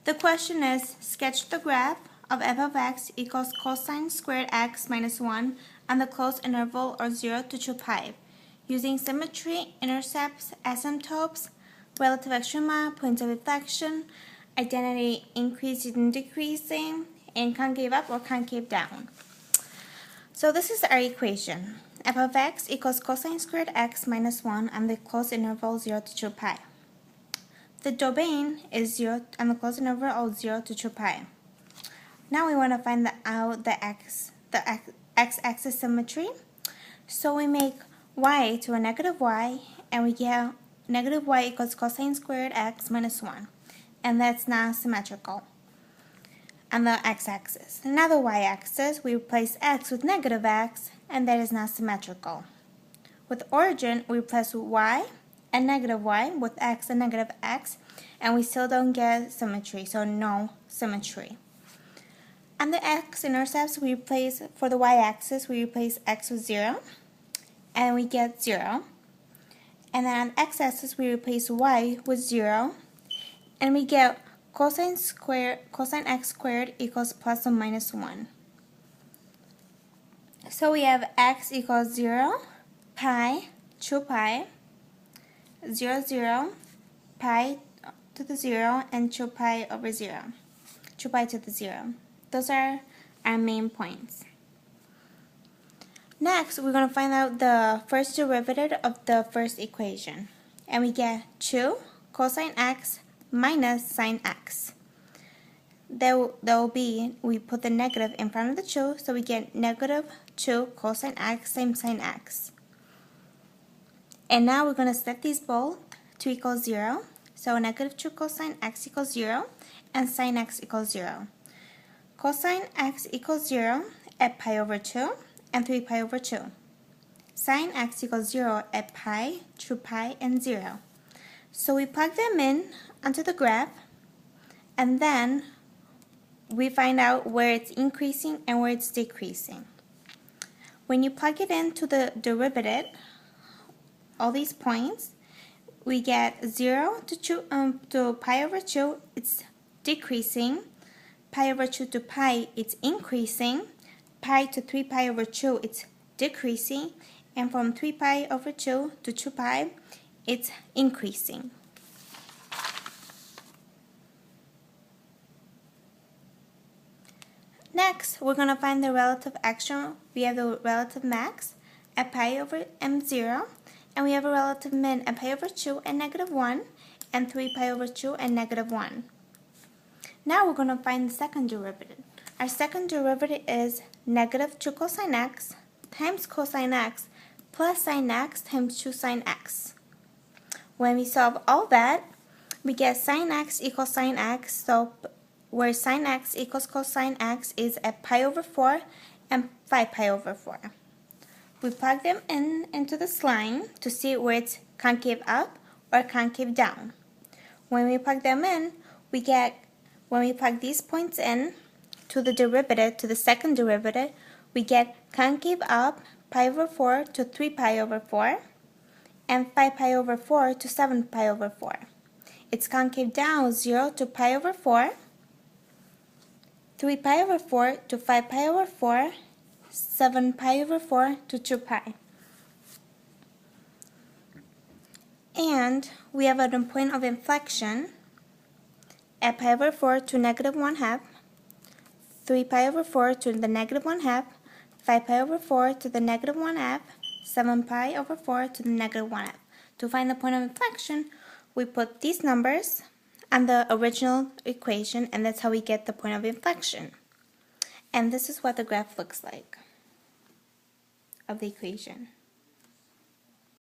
The question is, sketch the graph of f of x equals cosine squared x minus 1 on the closed interval or 0 to 2 pi, using symmetry, intercepts, asymptotes, relative extrema, points of inflection, identity increasing and decreasing, and concave up or concave down. So this is our equation. F of x equals cosine squared x minus 1 on the closed interval 0 to 2 pi. The domain is 0 on the closed interval of 0 to 2 pi. Now we want to find out the x-axis symmetry. So we make y to a negative y, and we get negative y equals cosine squared x minus 1. And that's not symmetrical on the x-axis. Now the y-axis, we replace x with negative x, and that is not symmetrical. With origin, we replace y and negative y with x and negative x, and we still don't get symmetry, so no symmetry. On the x-intercepts, we replace, for the y-axis, we replace x with 0, and we get 0. And then on x-axis, we replace y with 0, and we get cosine x squared equals plus or minus 1. So we have x equals 0, pi, 2 pi, 0, 0, pi to the 0, and 2 pi over 0. 2 pi to the 0. Those are our main points. Next, we're going to find out the first derivative of the first equation. And we get 2 cosine x minus sine x. There will be, we put the negative in front of the 2, so we get negative 2 cosine x times sine x. And now we're going to set these both to equal 0. So negative 2 cosine x equals 0, and sine x equals 0. Cosine x equals 0 at pi over 2 and 3 pi over 2. Sine x equals 0 at pi, 2 pi, and 0. So we plug them in onto the graph, and then we find out where it's increasing and where it's decreasing. When you plug it into the derivative, all these points, we get 0 to pi over 2, it's decreasing. Pi over 2 to pi, it's increasing. Pi to 3 pi over 2, it's decreasing. And from 3 pi over 2 to 2 pi, it's increasing. Next, we're going to find the relative action. We have the relative max at pi over m0, and we have a relative min at pi over 2 and negative 1, and 3 pi over 2 and negative 1. Now we're going to find the second derivative. Our second derivative is negative 2 cosine x times cosine x plus sine x times 2 sine x. When we solve all that, we get sine x equals sine x, so where sine x equals cosine x is at pi over 4 and 5 pi over 4. We plug them into this line to see where it's concave up or concave down. When we plug them in, when we plug these points in to the derivative, to the second derivative, we get concave up pi over 4 to 3 pi over 4 and 5 pi over 4 to 7 pi over 4. It's concave down 0 to pi over 4, 3 pi over 4 to 5 pi over 4, 7 pi over 4 to 2 pi. And we have a point of inflection at pi over 4 to negative 1/2, 3 pi over 4 to the negative 1/2, 5 pi over 4 to the negative 1/2, 7 pi over 4 to the negative 1/2. To find the point of inflection, we put these numbers on the original equation, and that's how we get the point of inflection. And this is what the graph looks like of the equation.